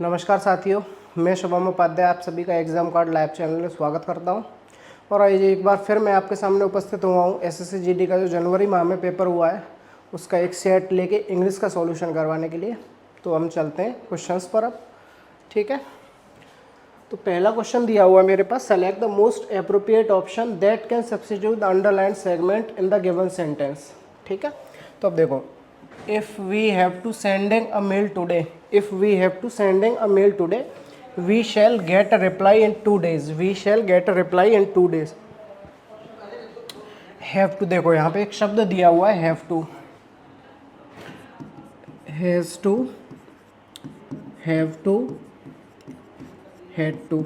नमस्कार साथियों, मैं शुभम उपाध्याय आप सभी का एग्ज़ाम कार्ड लाइव चैनल में स्वागत करता हूं। और आज एक बार फिर मैं आपके सामने उपस्थित हुआ हूं एसएससी जीडी का जो जनवरी माह में पेपर हुआ है उसका एक सेट लेके इंग्लिश का सॉल्यूशन करवाने के लिए। तो हम चलते हैं क्वेश्चंस पर अब। ठीक है, तो पहला क्वेश्चन दिया हुआ है मेरे पास, select the most appropriate option that can substitute the underline segment in the given sentence. ठीक है, तो अब देखो, if we have to sending a mail today, if we have to sending a mail today, we shall get a reply in 2 days, we shall get a reply in 2 days। have to, देखो यहाँ पे एक शब्द दिया हुआ है have to, has to, have to, had to,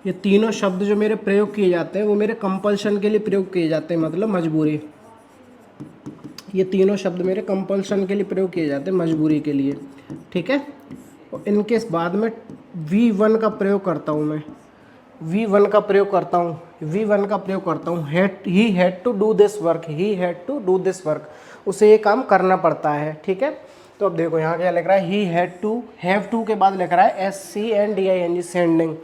ये तीनों शब्द जो मेरे प्रयोग किए जाते हैं वो मेरे कंपल्शन के लिए प्रयोग किए जाते हैं, मतलब मजबूरी। ये तीनों शब्द मेरे कंपल्शन के लिए प्रयोग किए जाते हैं, मजबूरी के लिए। ठीक है, और इनके बाद में V1 का प्रयोग करता हूँ मैं, V1 का प्रयोग करता हूँ, V1 का प्रयोग करता हूँ। He had to do this work, he had to do this work, उसे ये काम करना पड़ता है। ठीक है, तो अब देखो यहाँ क्या लिख रहा है, he had to, have to के बाद लिख रहा है SCNDING, सेंडिंग।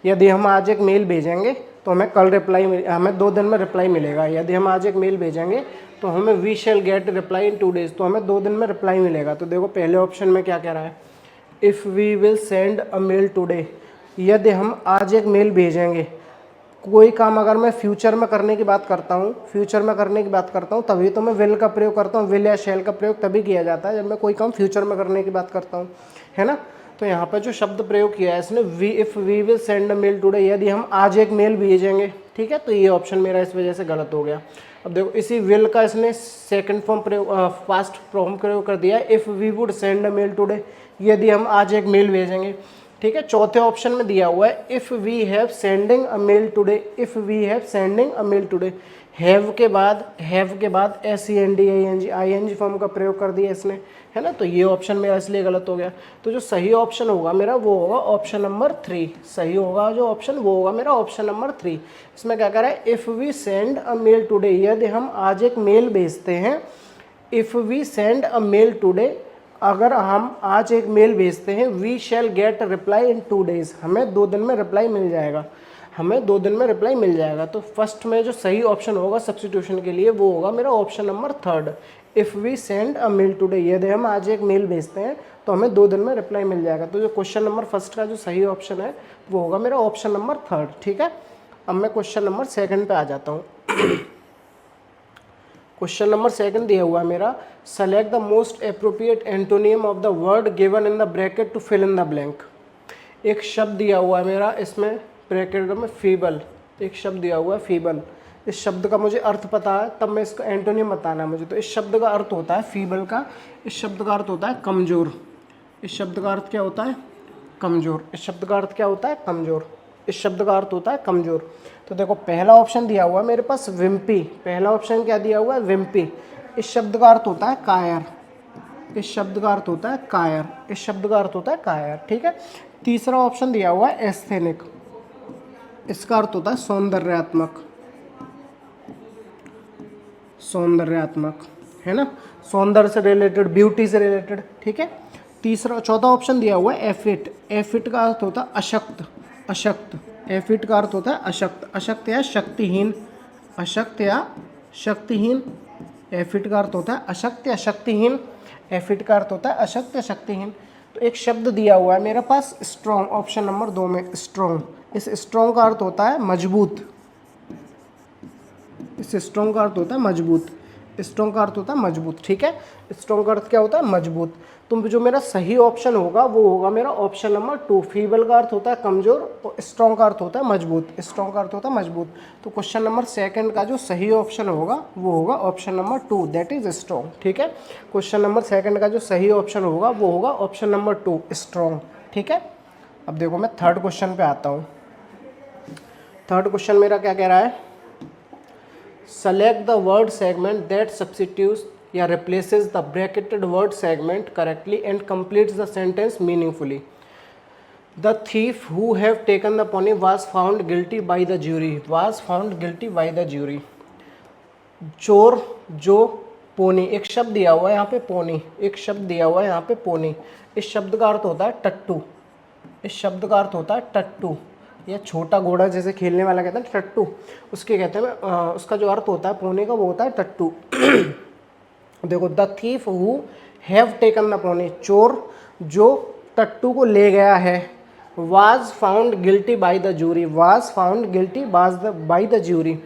यदि हम आज एक मेल भेजेंगे तो हमें कल रिप्लाई हमें 2 दिन में रिप्लाई मिलेगा। यदि हम आज एक मेल भेजेंगे तो हमें we shall get reply in 2 days, तो हमें 2 दिन में रिप्लाई मिलेगा। तो देखो पहले ऑप्शन में क्या कह रहा है, if we will send a mail today, यदि हम आज एक मेल भेजेंगे। कोई काम अगर मैं फ्यूचर में करने की बात करता हूँ, फ्यूचर में करने की बात करता हूँ, तभी तो मैं विल का प्रयोग करता हूँ। विल या शैल का प्रयोग तभी किया जाता है जब मैं कोई काम फ्यूचर में करने की बात करता हूँ, है ना। तो यहाँ पर जो शब्द प्रयोग किया है इसने, if we will send a mail today, यदि हम आज एक मेल भेजेंगे। ठीक है, तो ये ऑप्शन मेरा इस वजह से गलत हो गया। अब देखो इसी विल का इसने सेकंड फॉर्म प्रयोग, फास्ट फॉर्म प्रयोग कर दिया है, if we would send a mail today, यदि हम आज एक मेल भेजेंगे। ठीक है, चौथे ऑप्शन में दिया हुआ है, if we have sending a mail today, if we have sending a mail today, have के बाद SCNDING फॉर्म का प्रयोग कर दिया इसने, है ना। तो ये ऑप्शन मेरा इसलिए गलत हो गया। तो जो सही ऑप्शन होगा मेरा वो होगा ऑप्शन नंबर 3, सही होगा जो ऑप्शन वो होगा मेरा ऑप्शन नंबर 3। इसमें क्या कह रहा है, if we send a mail today, यदि हम आज एक मेल भेजते हैं। If we send a mail today, अगर हम आज एक मेल भेजते हैं, we shall get reply in 2 days, हमें 2 दिन में रिप्लाई मिल जाएगा, हमें 2 दिन में रिप्लाई मिल जाएगा। तो फर्स्ट में जो सही ऑप्शन होगा सब्स्टिट्यूशन के लिए वो होगा मेरा option number 3, if we send a mail today, यदि हम आज एक मेल भेजते हैं तो हमें 2 दिन में रिप्लाई मिल जाएगा। तो जो क्वेश्चन नंबर फर्स्ट का जो सही ऑप्शन है वो होगा मेरा ऑप्शन नंबर 3। ठीक है, अब मैं क्वेश्चन नंबर 2 पे आ जाता हूँ। क्वेश्चन नंबर 2 दिया हुआ है मेरा, select the most appropriate antonym of the word given in the bracket to fill in the blank. एक शब्द दिया हुआ है मेरा, इसमें ब्रैकेट में फीबल, एक शब्द दिया हुआ है फीबल। इस शब्द का मुझे अर्थ पता है तब मैं इसका एंटोनियम बताना है मुझे। तो इस शब्द का अर्थ होता है फीबल का, इस शब्द का अर्थ होता है कमज़ोर। इस शब्द का अर्थ क्या होता है, कमज़ोर। इस शब्द का अर्थ क्या होता है, कमज़ोर। इस शब्द का अर्थ होता है कमज़ोर। तो देखो पहला ऑप्शन दिया हुआ है मेरे पास विम्पी, पहला ऑप्शन क्या दिया हुआ है, विम्पी। इस शब्द का अर्थ होता है कायर, इस शब्द का अर्थ होता है कायर, इस शब्द का अर्थ होता है कायर। ठीक है, तीसरा ऑप्शन दिया हुआ है एस्थेनिक, इसका अर्थ होता है सौंदर्यात्मक, सौंदर्यात्मक, है ना, सौंदर्य से रिलेटेड, ब्यूटी से रिलेटेड। ठीक है, चौथा ऑप्शन दिया हुआ है एफिट, एफिट का अर्थ होता है अशक्त, अशक्त, एफिट का अर्थ होता है अशक्त, अशक्त या शक्तिहीन, अशक्त या शक्तिहीन। एफिट का अर्थ होता है अशक्त या शक्तिहीन, एफिट का अर्थ होता है अशक्त या शक्तिहीन। तो एक शब्द दिया हुआ है मेरे पास स्ट्रॉन्ग, ऑप्शन नंबर 2 में स्ट्रॉन्ग। इस स्ट्रॉन्ग का अर्थ होता है मजबूत, इस स्ट्रॉन्ग का अर्थ होता है मजबूत, स्ट्रॉन्ग का अर्थ होता है मजबूत। ठीक है, स्ट्रॉन्ग का अर्थ क्या होता है, मजबूत। तो जो मेरा सही ऑप्शन होगा वो होगा मेरा ऑप्शन नंबर 2। फीबल का अर्थ होता है कमजोर और स्ट्रॉन्ग का अर्थ होता है मजबूत, स्ट्रॉन्ग का अर्थ होता है मजबूत। तो क्वेश्चन नंबर 2 का जो सही ऑप्शन होगा वो होगा option number 2, that is strong. ठीक है, क्वेश्चन नंबर 2 का जो सही ऑप्शन होगा वो होगा ऑप्शन नंबर 2, स्ट्रॉन्ग। ठीक है, अब देखो मैं थर्ड क्वेश्चन पे आता हूँ। थर्ड क्वेश्चन मेरा क्या कह रहा है, select the word segment that substitutes या replaces the bracketed word segment correctly and completes the sentence meaningfully. The thief who have taken the pony was found guilty by the jury, was found guilty by the jury. चोर जो pony, एक शब्द दिया हुआ है यहाँ पे pony, एक शब्द दिया हुआ है यहाँ पे पोनी। इस शब्द का अर्थ होता है टट्टू, इस शब्द का अर्थ होता है टट्टू। या छोटा घोड़ा जैसे खेलने वाला कहते हैं टट्टू, उसके कहते हैं उसका जो अर्थ होता है पोनी का वो होता है टट्टू। देखो, the thief who have taken the pony, चोर जो टट्टू को ले गया है, was found guilty by the jury, was found guilty by the jury,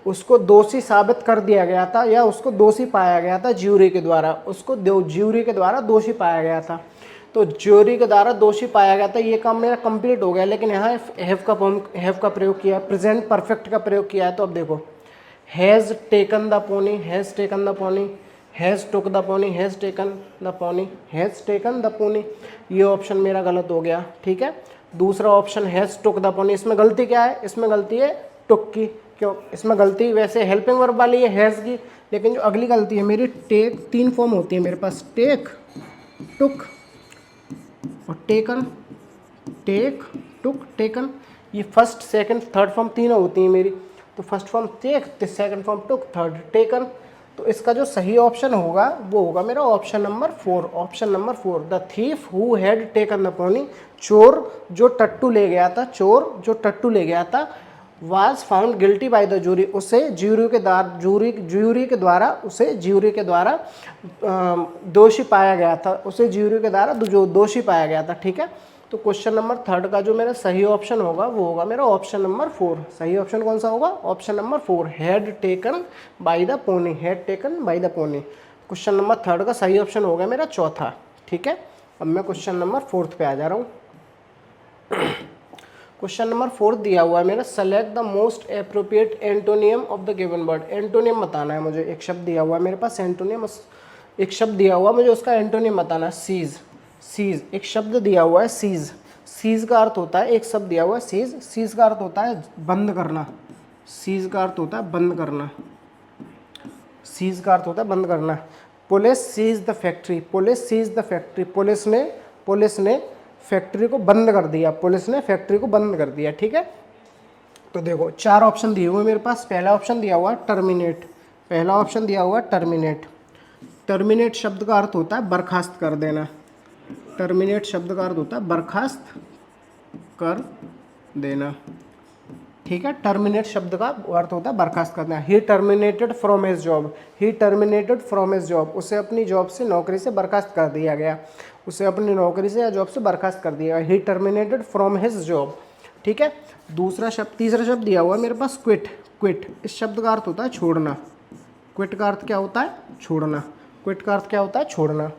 उसको दोषी साबित कर दिया गया था या उसको दोषी पाया गया था ज्यूरी के द्वारा, उसको ज्यूरी के द्वारा दोषी पाया गया था। तो ज्यूरी के द्वारा दोषी पाया गया था, ये काम मेरा कंप्लीट हो गया। लेकिन यहाँ हैव का प्रयोग किया है, प्रेजेंट परफेक्ट का प्रयोग किया है। तो अब देखो, has taken the pony, has taken the pony, has took the pony, has taken the pony, has taken the pony, ये ऑप्शन मेरा गलत हो गया। ठीक है, दूसरा option has took the pony, इसमें गलती क्या है? इसमें गलती है टुक की। क्यों? इसमें गलती वैसे हेल्पिंग वर्ब वाली है हैज़ की, लेकिन जो अगली गलती है मेरी, टेक, 3 फॉर्म होती है मेरे पास, टेक, टुक और टेकन, टेक, टुक, टेकन, ये फर्स्ट सेकंड थर्ड फॉर्म तीनों होती हैं मेरी। तो first form take, second form took, third taken. तो इसका जो सही ऑप्शन होगा वो होगा मेरा option number 4, option number 4, the thief who had taken the pony, चोर जो टट्टू ले गया था, चोर जो टट्टू ले गया था, was found guilty by the jury, उसे ज्यूरी के द्वारा उसे ज्यूरी के द्वारा दोषी पाया गया था, उसे ज्यूरी के द्वारा जो दोषी पाया गया था। ठीक है, तो क्वेश्चन नंबर 3 का जो मेरा सही ऑप्शन होगा वो होगा मेरा ऑप्शन नंबर 4। सही ऑप्शन कौन सा होगा? Option number 4, had taken by the pony, had taken by the pony. Question number 3 का सही ऑप्शन होगा मेरा चौथा। ठीक है, अब मैं क्वेश्चन नंबर 4 पे आ जा रहा हूँ। क्वेश्चन नंबर 4 दिया हुआ है मेरा, select the most appropriate antonym of the given word. Antonym बताना है मुझे, एक शब्द दिया हुआ है मेरे पास एंटोनियम, एक शब्द दिया हुआ मुझे उसका एंटोनियम बताना है। सीज, सीज, एक शब्द दिया हुआ है सीज, सीज का अर्थ होता है, एक शब्द दिया हुआ है सीज, सीज का अर्थ होता है बंद करना, सीज का अर्थ होता है बंद करना, सीज का अर्थ होता है बंद करना। Police seize the factory, police seize the factory, police ने फैक्ट्री को बंद कर दिया, पुलिस ने फैक्ट्री को बंद कर दिया। ठीक है, तो देखो 4 ऑप्शन दिए हुए मेरे पास। पहला ऑप्शन दिया हुआ टर्मिनेट, पहला ऑप्शन दिया हुआ टर्मिनेट। टर्मिनेट शब्द का अर्थ होता है बर्खास्त कर देना, टर्मिनेट शब्द का अर्थ होता है बर्खास्त कर देना। ठीक है, टर्मिनेट शब्द का अर्थ होता है बर्खास्त करना। He terminated from his job, he terminated from his job, उसे अपनी जॉब से, नौकरी से बर्खास्त कर दिया गया, उसे अपनी नौकरी से या जॉब से बर्खास्त कर दिया गया। ही टर्मिनेटेड फ्रॉम हिज जॉब। ठीक है, दूसरा शब्द, तीसरा शब्द दिया हुआ है मेरे पास क्विट, क्विट, इस शब्द का अर्थ होता है छोड़ना। क्विट का अर्थ क्या होता है? छोड़ना। क्विट का अर्थ क्या होता है? छोड़ना।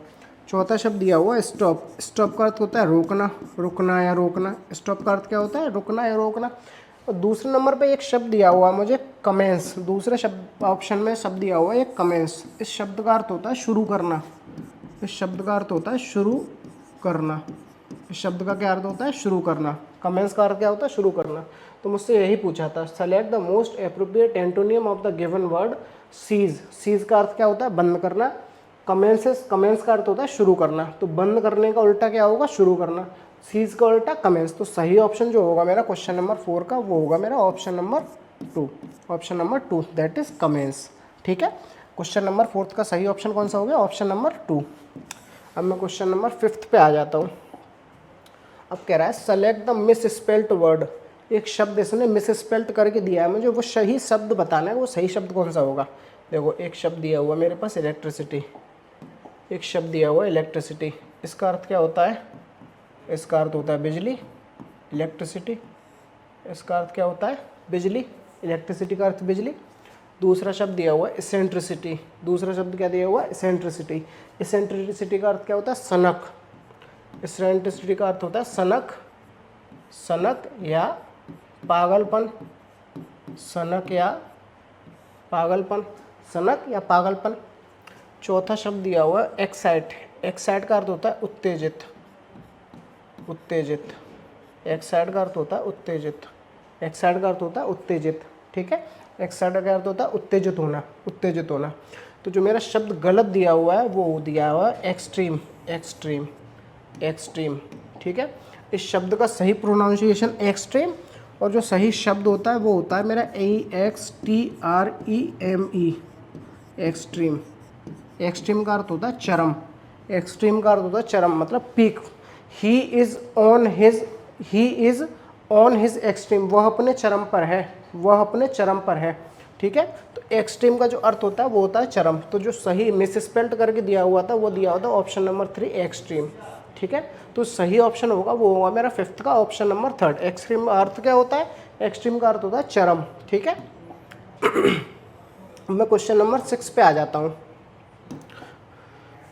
चौथा शब्द दिया हुआ है स्टॉप, स्टॉप का अर्थ होता है रोकना, रुकना या रोकना। स्टॉप का अर्थ क्या होता है? रुकना या रोकना। और दूसरे नंबर पे एक शब्द दिया हुआ है मुझे कमेंस, दूसरे शब्द ऑप्शन में शब्द दिया हुआ है एक कमेंस, इस शब्द का अर्थ होता है शुरू करना, इस शब्द का अर्थ होता है शुरू करना। इस शब्द का क्या अर्थ होता है? शुरू करना। कमेंस का अर्थ क्या होता है? शुरू करना। तो मुझसे यही पूछा था, select the most appropriate antonym of the given word seize. Seize का अर्थ क्या होता है? बंद करना। कमेंस का अर्थ होता है शुरू करना। तो बंद करने का उल्टा क्या होगा? शुरू करना। सीज का उल्टा कमेंस। तो सही ऑप्शन जो होगा मेरा क्वेश्चन नंबर 4 का वो होगा मेरा option number 2, option number 2, that is commence. ठीक है, क्वेश्चन नंबर 4 का सही ऑप्शन कौन सा हो गया? Option number 2। अब मैं क्वेश्चन नंबर 5 पे आ जाता हूँ। अब कह रहा है select the miss spelt word. एक शब्द इसने मिस स्पेल्ट करके दिया है मुझे, वो सही शब्द बताना है, वो सही शब्द कौन सा होगा। देखो, एक शब्द दिया हुआ मेरे पास इलेक्ट्रिसिटी, एक शब्द दिया हुआ इलेक्ट्रिसिटी, इसका अर्थ क्या होता है? इसका अर्थ होता है बिजली, इलेक्ट्रिसिटी। इसका अर्थ क्या होता है? बिजली, इलेक्ट्रिसिटी का अर्थ बिजली। दूसरा शब्द दिया हुआ है इसेंट्रिसिटी, दूसरा शब्द क्या दिया हुआ है? इसेंट्रिसिटी। इसेंट्रिसिटी का अर्थ क्या होता है? सनक। इसेंट्रिसिटी का अर्थ होता है सनक, सनक या पागलपन, सनक या पागलपन, सनक या पागलपन। चौथा शब्द दिया हुआ है एक्साइट, एक्साइट का अर्थ होता है उत्तेजित, उत्तेजित। एक्साइट का अर्थ होता है उत्तेजित, एक्साइट का अर्थ होता है उत्तेजित। ठीक है, एक्साइट का अर्थ होता है उत्तेजित होना, उत्तेजित होना। तो जो मेरा शब्द गलत दिया हुआ है वो दिया हुआ है एक्सट्रीम, एक्सट्रीम, एक्सट्रीम। ठीक है, इस शब्द का सही प्रोनाउंसिएशन एक्सट्रीम, और जो सही शब्द होता है वो होता है मेरा EXTREME, एक्सट्रीम, एक्सट्रीम का अर्थ होता है चरम, एक्सट्रीम का अर्थ होता है चरम मतलब peak. He is on his extreme, वह अपने चरम पर है, वह अपने चरम पर है। ठीक है, तो एक्सट्रीम का जो अर्थ होता है वो होता है चरम। तो जो सही मिसस्पेल्ट करके दिया हुआ था वो दिया हुआ था ऑप्शन नंबर 3 एक्सट्रीम। ठीक है, तो सही ऑप्शन होगा वो होगा मेरा 5th का ऑप्शन नंबर 3। एक्सट्रीम का अर्थ क्या होता है? एक्सट्रीम का अर्थ होता है चरम। ठीक है, मैं क्वेश्चन नंबर 6 पे आ जाता हूँ।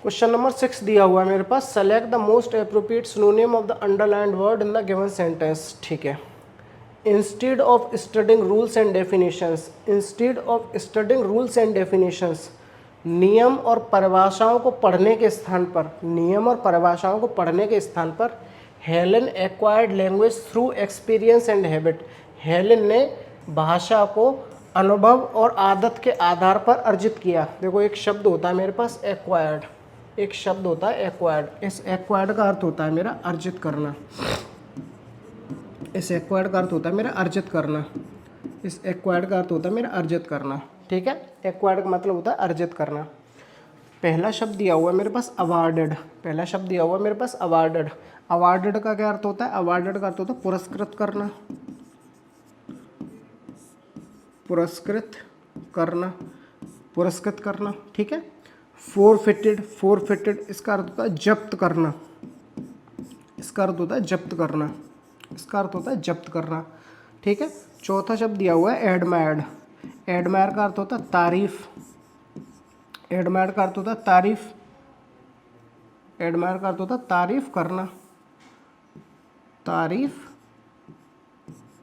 क्वेश्चन नंबर 6 दिया हुआ है मेरे पास, select the most appropriate synonym of the underlined word in the given sentence. ठीक है, instead of studying rules and definitions, instead of studying rules and definitions, नियम और परिभाषाओं को पढ़ने के स्थान पर, नियम और परिभाषाओं को पढ़ने के स्थान पर Helen acquired language through experience and habit, Helen ने भाषा को अनुभव और आदत के आधार पर अर्जित किया। देखो एक शब्द होता है मेरे पास एक्वायर्ड, एक शब्द होता है एक्वायर्ड, इस एक्वायर्ड का अर्थ होता है मेरा अर्जित करना, इस एक्वायर्ड का अर्थ होता है मेरा अर्जित करना, इस एक्वायर्ड का अर्थ होता है मेरा अर्जित करना। ठीक है, एक्वायर्ड का मतलब होता है अर्जित करना। पहला शब्द दिया हुआ है मेरे पास अवार्डेड, पहला शब्द दिया हुआ है मेरे पास अवार्डेड। अवार्डेड का क्या अर्थ होता है? अवार्डेड का अर्थ होता है पुरस्कृत करना, पुरस्कृत करना, पुरस्कृत करना। ठीक है, फोरफिटेड, फोरफिटेड इसका अर्थ होता है जब्त करना, इसका अर्थ होता है जब्त करना, इसका अर्थ होता है जब्त करना। ठीक है, चौथा शब्द दिया हुआ है एडमायर्ड, एडमायर का अर्थ होता है तारीफ, एडमायर का अर्थ होता है तारीफ, एडमायर का अर्थ होता है तारीफ करना, तारीफ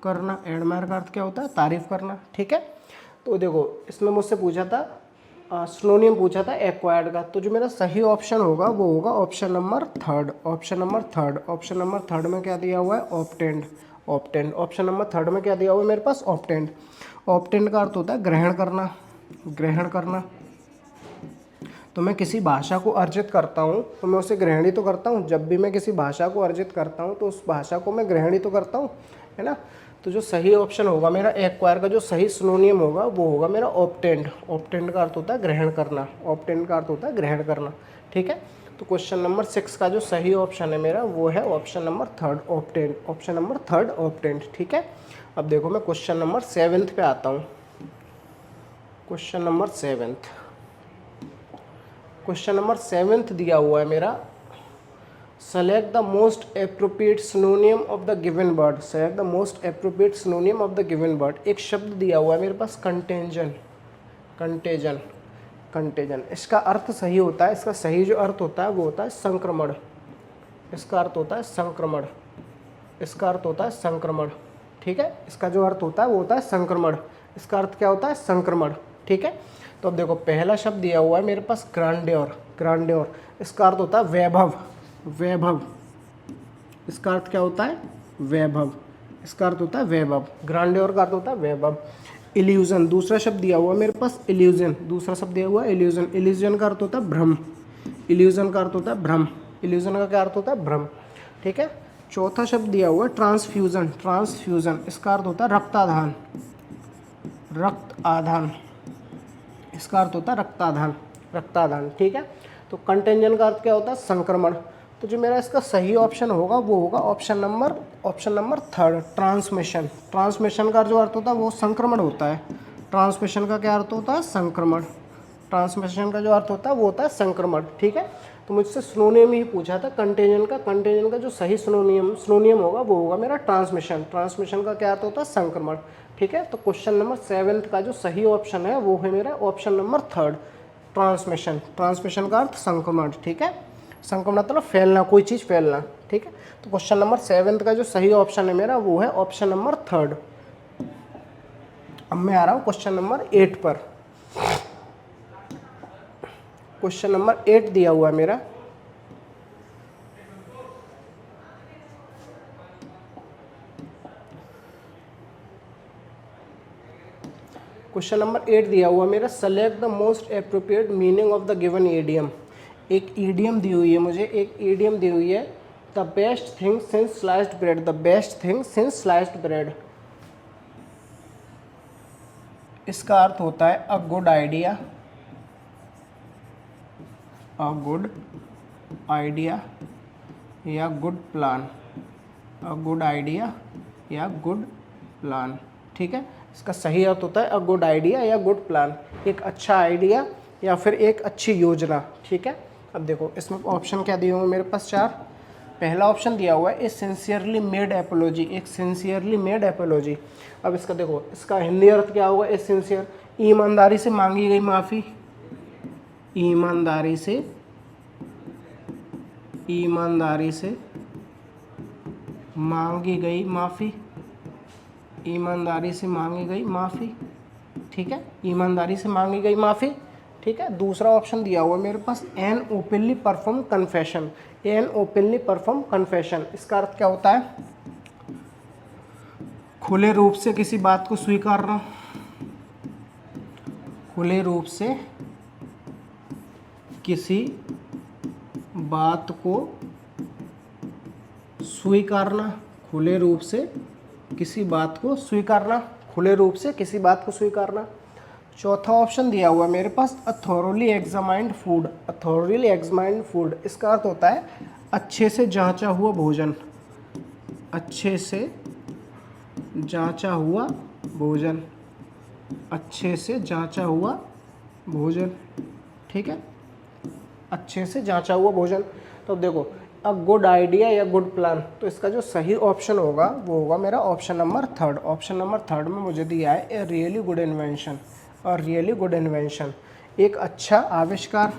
करना, एडमायर का अर्थ क्या होता है? तारीफ करना। ठीक है, तो देखो इसमें मुझसे पूछा था सिनोनिम पूछा था एक्वायर्ड का, तो जो मेरा सही ऑप्शन होगा वो होगा option number 3, option number 3, option number 3 में क्या दिया हुआ है? Obtained, obtained. ऑप्शन नंबर 3 में क्या दिया हुआ है मेरे पास? ऑब्टेन्ड। ऑब्टेन्ड का अर्थ होता है ग्रहण करना, ग्रहण करना। तो मैं किसी भाषा को अर्जित करता हूँ तो मैं उसे ग्रहण ही तो करता हूँ, जब भी मैं किसी भाषा को अर्जित करता हूँ तो उस भाषा को मैं ग्रहण ही तो करता हूँ, है ना। तो जो सही ऑप्शन होगा मेरा एक्वायर का जो सही सिनोनियम होगा वो होगा मेरा ऑब्टेन्ड। ऑब्टेन्ड का अर्थ होता है ग्रहण करना, ऑब्टेन्ड का अर्थ होता है ग्रहण करना। ठीक है, तो क्वेश्चन नंबर 6 का जो सही ऑप्शन है मेरा वो है option number 3 obtained, option number 3 obtained. ठीक है, अब देखो मैं क्वेश्चन नंबर 7 पे आता हूँ। क्वेश्चन नंबर 7, क्वेश्चन नंबर 7 दिया हुआ है मेरा, select the most appropriate सिनोनियम of the given word, select the most appropriate सिनोनियम of the given word. एक शब्द दिया हुआ है मेरे पास कंटेंजन, कंटेजन, कंटेजन। इसका अर्थ सही होता है, इसका सही जो अर्थ होता है वो होता है संक्रमण, इसका अर्थ होता है संक्रमण, इसका अर्थ होता है संक्रमण। ठीक है, इसका जो अर्थ होता है वो होता है संक्रमण, इसका अर्थ क्या होता है? संक्रमण। ठीक है, तो अब देखो पहला शब्द दिया हुआ है मेरे पास ग्रांड्योर, ग्रांड्योर। इसका अर्थ होता है वैभव, वैभव। इसका अर्थ क्या होता है? वैभव, इसका अर्थ होता है वैभव। ग्रांड्योर का अर्थ होता है वैभव। इल्यूजन, दूसरा शब्द दिया हुआ है मेरे पास इल्यूजन, दूसरा शब्द दिया हुआ है इल्यूजन। इल्यूजन का अर्थ होता है भ्रम, इल्यूजन का अर्थ होता है भ्रम, इल्यूजन का क्या अर्थ होता है? भ्रम। ठीक है, चौथा शब्द दिया हुआ है ट्रांसफ्यूजन, ट्रांसफ्यूजन। इसका अर्थ होता है रक्ताधान, रक्त आधान, इसका अर्थ होता है रक्ताधान, रक्ताधान। ठीक है, तो कंटेंजन का अर्थ क्या होता है? संक्रमण। तो जो मेरा इसका सही ऑप्शन होगा वो होगा ऑप्शन नंबर 3 ट्रांसमिशन। ट्रांसमिशन का जो अर्थ होता है वो संक्रमण होता है, ट्रांसमिशन का क्या अर्थ होता है? संक्रमण। ट्रांसमिशन का जो अर्थ होता है वो होता है संक्रमण। ठीक है, तो मुझसे सिनोनियम ही पूछा था कंटेंजन का, कंटेंजन का जो सही सिनोनियम होगा वो होगा मेरा ट्रांसमिशन। ट्रांसमिशन का क्या अर्थ होता है? संक्रमण। ठीक है, तो क्वेश्चन नंबर 7 का जो सही ऑप्शन है वो है मेरा ऑप्शन नंबर 3 ट्रांसमिशन। ट्रांसमिशन का अर्थ संक्रमण। ठीक है, संक्रमण मतलब फैलना, कोई चीज़ फैलना। ठीक है, तो क्वेश्चन नंबर 7 का जो सही ऑप्शन है मेरा वो है ऑप्शन नंबर 3। अब मैं आ रहा हूँ क्वेश्चन नंबर 8 पर। क्वेश्चन नंबर 8 दिया हुआ है मेरा, क्वेश्चन नंबर 8 दिया हुआ मेरा, select the most appropriate meaning of the given idiom. एक ईडियम दी हुई है मुझे, एक ईडियम दी हुई है, the best thing since sliced bread, the best thing since sliced bread. इसका अर्थ होता है a good idea, a good idea या good plan, a good idea या गुड प्लान। ठीक है, इसका सही अर्थ होता है अ गुड आइडिया या गुड प्लान, एक अच्छा आइडिया या फिर एक अच्छी योजना। ठीक है, अब देखो इसमें ऑप्शन क्या दिए हुए मेरे पास 4। पहला ऑप्शन दिया हुआ है ए सिंसियरली मेड एपोलॉजी, एक सिंसियरली मेड एपोलॉजी। अब इसका देखो, इसका हिंदी अर्थ क्या होगा, ए सिंसियर, ईमानदारी से मांगी गई माफ़ी, ईमानदारी से मांगी गई माफ़ी, ईमानदारी से मांगी गई माफ़ी। ठीक है, ईमानदारी से मांगी गई माफ़ी। ठीक है, दूसरा ऑप्शन दिया हुआ है मेरे पास an openly perform confession, an openly perform confession. इसका अर्थ क्या होता है, खुले रूप से किसी बात को स्वीकारना, खुले रूप से किसी बात को स्वीकारना, खुले रूप से किसी बात को स्वीकारना, खुले रूप से किसी बात को स्वीकारना। चौथा ऑप्शन दिया हुआ है मेरे पास अ थॉरोली एग्जामाइंड फूड, अ थॉरोली एग्जामाइंड फूड। इसका अर्थ होता है अच्छे से जांचा हुआ भोजन, अच्छे से जांचा हुआ भोजन, अच्छे से जांचा हुआ भोजन। ठीक है, अच्छे से जांचा हुआ भोजन। तो देखो अ गुड आइडिया या गुड प्लान, तो इसका जो सही ऑप्शन होगा वो होगा मेरा ऑप्शन नंबर 3। ऑप्शन नंबर 3 में मुझे दिया है ए रियली गुड इन्वेंशन, और रियली गुड इन्वेंशन, एक अच्छा आविष्कार,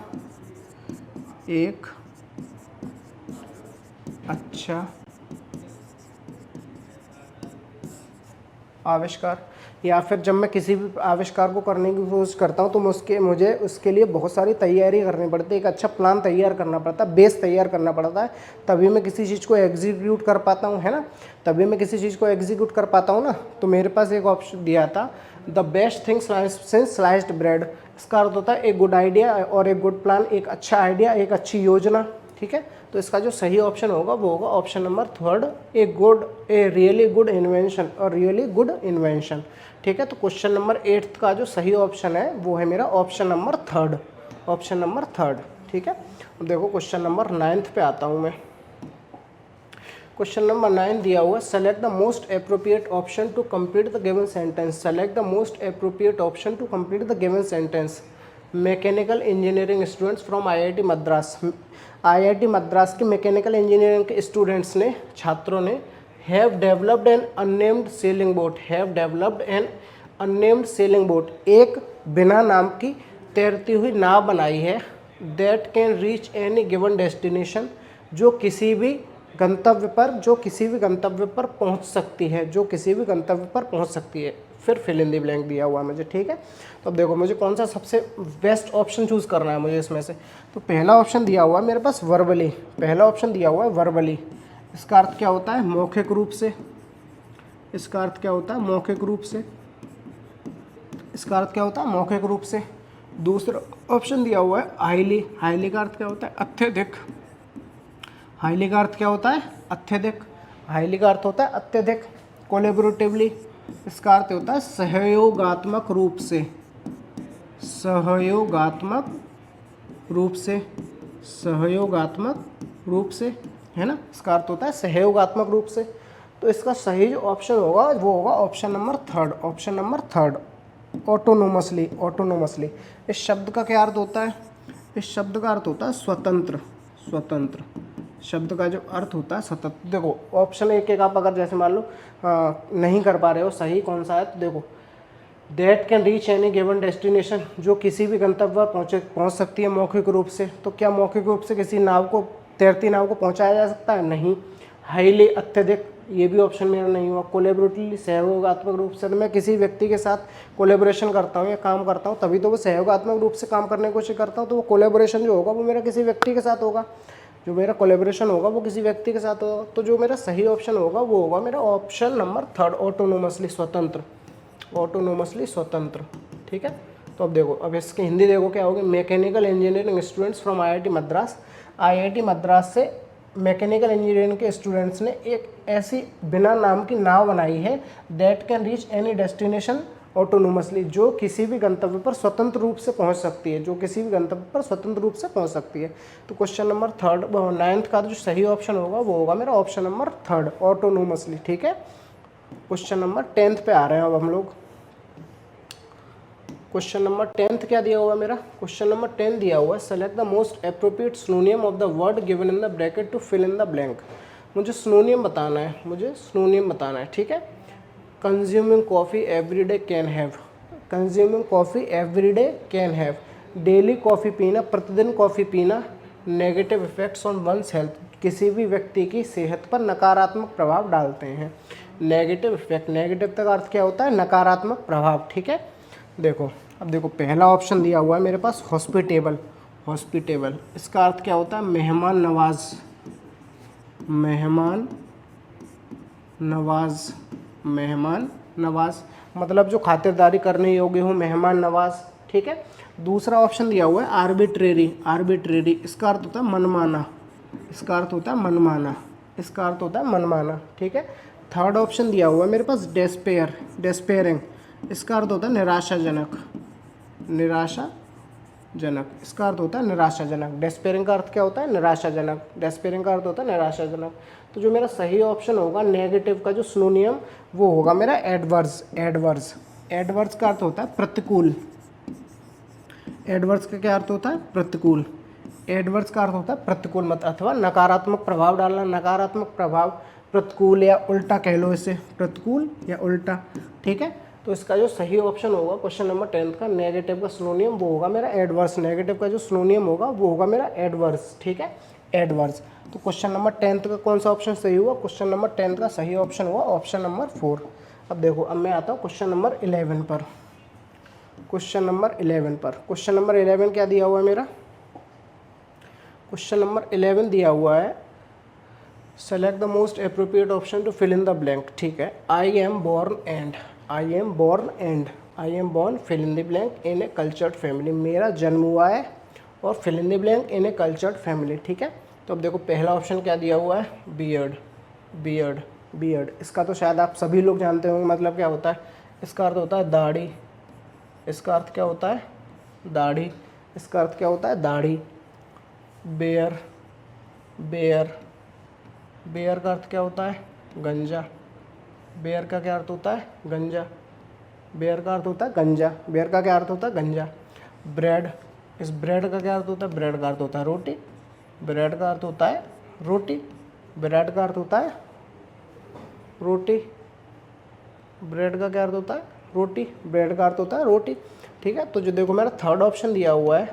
एक अच्छा आविष्कार। या फिर जब मैं किसी भी आविष्कार को करने की कोशिश करता हूँ तो मुझे उसके लिए बहुत सारी तैयारी करनी पड़ती है, एक अच्छा प्लान तैयार करना पड़ता है, बेस तैयार करना पड़ता है, तभी मैं किसी चीज़ को एग्जीक्यूट कर पाता हूँ, है ना, तभी मैं किसी चीज़ को एग्जीक्यूट कर पाता हूँ ना। तो मेरे पास एक ऑप्शन दिया था the best thing since sliced bread. इसका अर्थ होता है एक गुड आइडिया और एक गुड प्लान, एक अच्छा आइडिया, एक अच्छी योजना। ठीक है, तो इसका जो सही ऑप्शन होगा वो होगा option number 3, a really good invention, और रियली गुड इन्वेंशन। ठीक है, तो क्वेश्चन नंबर 8 का जो सही ऑप्शन है वो है मेरा ऑप्शन नंबर 3, ऑप्शन नंबर 3। ठीक है, अब देखो क्वेश्चन नंबर 9 पे आता हूँ मैं। क्वेश्चन नंबर 9 दिया हुआ है select the most appropriate option to complete the given sentence, select the most appropriate option to complete the given sentence. Mechanical engineering students from IIT Madras, IIT Madras के मैकेनिकल इंजीनियरिंग के students ने, छात्रों ने have developed an unnamed sailing boat, have developed an unnamed sailing boat, एक बिना नाम की तैरती हुई नाव बनाई है, that can reach any given destination, जो किसी भी गंतव्य पर पहुंच सकती है, जो किसी भी गंतव्य पर पहुंच सकती है। फिर फिल इन द ब्लैंक दिया हुआ है मुझे। ठीक है, तो अब देखो मुझे कौन सा सबसे बेस्ट ऑप्शन चूज़ करना है मुझे इसमें से। तो पहला ऑप्शन दिया हुआ है मेरे पास वर्बली, पहला ऑप्शन दिया हुआ है वर्बली। इसका अर्थ क्या होता है, मौखिक रूप से। इसका अर्थ क्या होता है, मौखिक रूप से। इसका अर्थ क्या होता है, मौखिक रूप से। दूसरा ऑप्शन दिया हुआ है हाईली, हाईली का अर्थ क्या होता है, अत्यधिक। हाईली का अर्थ क्या होता है, अत्यधिक। हाईली का अर्थ होता है अत्यधिक। कोलैबोरेटिवली, इसका अर्थ होता है सहयोगात्मक रूप से, सहयोगात्मक रूप से, सहयोगात्मक रूप से, है ना, इसका अर्थ होता है सहयोगात्मक रूप से। तो इसका सही जो ऑप्शन होगा वो होगा option number 3, option number 3, autonomously, autonomously. इस शब्द का क्या अर्थ होता है, इस शब्द का अर्थ होता है स्वतंत्र, स्वतंत्र। शब्द का जो अर्थ होता है स्वतंत्र। देखो ऑप्शन एक आप अगर जैसे मान लो नहीं कर पा रहे हो सही कौन सा है, तो देखो that can reach any given destination, जो किसी भी गंतव्य पर पहुंच सकती है मौखिक रूप से। तो क्या मौखिक रूप से किसी नाव को, तैरती नाव को पहुंचाया जा सकता है, नहीं। हाईली, अत्यधिक, ये भी ऑप्शन मेरा नहीं हुआ। कोलैबोरेटिवली, सहयोगात्मक रूप से, तो मैं किसी व्यक्ति के साथ कोलैबोरेशन करता हूँ या काम करता हूँ तभी तो वो सहयोगात्मक रूप से काम करने की कोशिश करता हूँ, तो वो कोलैबोरेशन जो होगा वो मेरा किसी व्यक्ति के साथ होगा, जो मेरा कोलैबोरेशन होगा वो किसी व्यक्ति के साथ होगा। तो जो मेरा सही ऑप्शन होगा वो होगा मेरा ऑप्शन नंबर 3, ऑटोनोमसली, स्वतंत्र, ऑटोनोमसली स्वतंत्र। ठीक है, तो अब देखो, अब इसकी हिंदी देखो क्या होगी। Mechanical engineering students from IIT Madras, IIT Madras से मैकेनिकल इंजीनियरिंग के स्टूडेंट्स ने एक ऐसी बिना नाम की नाव बनाई है that can reach any destination, autonomously, जो किसी भी गंतव्य पर स्वतंत्र रूप से पहुंच सकती है, जो किसी भी गंतव्य पर स्वतंत्र रूप से पहुंच सकती है। तो क्वेश्चन नंबर 9th का जो सही ऑप्शन होगा वो होगा मेरा ऑप्शन नंबर 3, ऑटोनोमसली। ठीक है, क्वेश्चन नंबर 10th पे आ रहे हैं अब हम लोग। क्वेश्चन नंबर 10th क्या दिया हुआ है मेरा? क्वेश्चन नंबर 10 दिया हुआ है, select the most appropriate synonym of the word given in the bracket to fill in the blank. मुझे सिनोनिम बताना है, मुझे सिनोनिम बताना है। ठीक है, consuming coffee everyday can have, consuming coffee everyday can have, daily coffee पीना, प्रतिदिन कॉफ़ी पीना, negative effects on one's health, किसी भी व्यक्ति की सेहत पर नकारात्मक प्रभाव डालते हैं। नेगेटिव इफेक्ट, नेगेटिव का अर्थ क्या होता है? नकारात्मक प्रभाव। ठीक है, देखो अब देखो पहला ऑप्शन दिया हुआ है मेरे पास हॉस्पिटेबल, हॉस्पिटेबल इसका अर्थ क्या होता है? मेहमान नवाज, मेहमान नवाज, मेहमान नवाज मतलब जो खातिरदारी करने योग्य हो, मेहमान नवाज। ठीक है, दूसरा ऑप्शन दिया हुआ है आर्बिट्रेरी, आर्बिट्रेरी इसका अर्थ होता है मनमाना, इसका अर्थ होता है मनमाना, इसका अर्थ होता है मनमाना। ठीक है, थर्ड ऑप्शन दिया हुआ है मेरे पास डेस्पेयर, डेस्पेयरिंग इसका अर्थ होता है निराशाजनक, निराशाजनक इसका अर्थ होता है निराशाजनक। डेस्पेयरिंग का अर्थ क्या होता है? निराशाजनक, डेस्पेयरिंग का अर्थ होता है निराशाजनक। तो जो मेरा सही ऑप्शन होगा नेगेटिव का जो सिनोनियम वो होगा मेरा एडवर्स, एडवर्स, एडवर्स का अर्थ होता है प्रतिकूल, एडवर्स का क्या अर्थ होता है? प्रतिकूल, एडवर्स का अर्थ होता है प्रतिकूल मत अथवा नकारात्मक प्रभाव डालना, नकारात्मक प्रभाव, प्रतिकूल या उल्टा कह लो इसे, प्रतिकूल या उल्टा। ठीक है, तो इसका जो सही ऑप्शन होगा क्वेश्चन नंबर 10 का नेगेटिव का सिनोनियम वो होगा मेरा एडवर्स, नेगेटिव का जो सिनोनियम होगा वो होगा मेरा एडवर्स। ठीक है, एडवर्स। तो क्वेश्चन नंबर 10 का कौन सा ऑप्शन सही हुआ? क्वेश्चन नंबर 10 का सही ऑप्शन हुआ ऑप्शन नंबर 4। अब देखो अब मैं आता हूँ क्वेश्चन नंबर 11 पर, क्वेश्चन नंबर 11 पर। क्वेश्चन नंबर 11 क्या दिया हुआ है मेरा? क्वेश्चन नंबर 11 दिया हुआ है select the most appropriate option to fill in the blank. ठीक है, I am born and, I am born and, I am born fill in the blank in a cultured family, मेरा जन्म हुआ है और fill in the blank in a cultured family. ठीक है, तो अब देखो पहला ऑप्शन क्या दिया हुआ है? बियर्ड, बियर्ड, बियर्ड इसका तो शायद आप सभी लोग जानते होंगे मतलब क्या होता है। इसका अर्थ होता है दाढ़ी, इसका अर्थ क्या होता है? दाढ़ी, इसका अर्थ क्या होता है? दाढ़ी। बेयर, बेयर, बेयर का अर्थ क्या होता है? गंजा, बेयर का क्या अर्थ होता है? गंजा, बेयर का अर्थ होता है गंजा, बेयर का क्या अर्थ होता है? गंजा। ब्रेड, इस ब्रेड का क्या अर्थ होता है? ब्रेड का अर्थ होता है रोटी, ब्रेड का अर्थ होता है रोटी, ब्रेड का अर्थ होता है रोटी, ब्रेड का क्या अर्थ होता है? रोटी, ब्रेड का अर्थ होता है रोटी। ठीक है, तो जो देखो मेरा थर्ड ऑप्शन दिया हुआ है,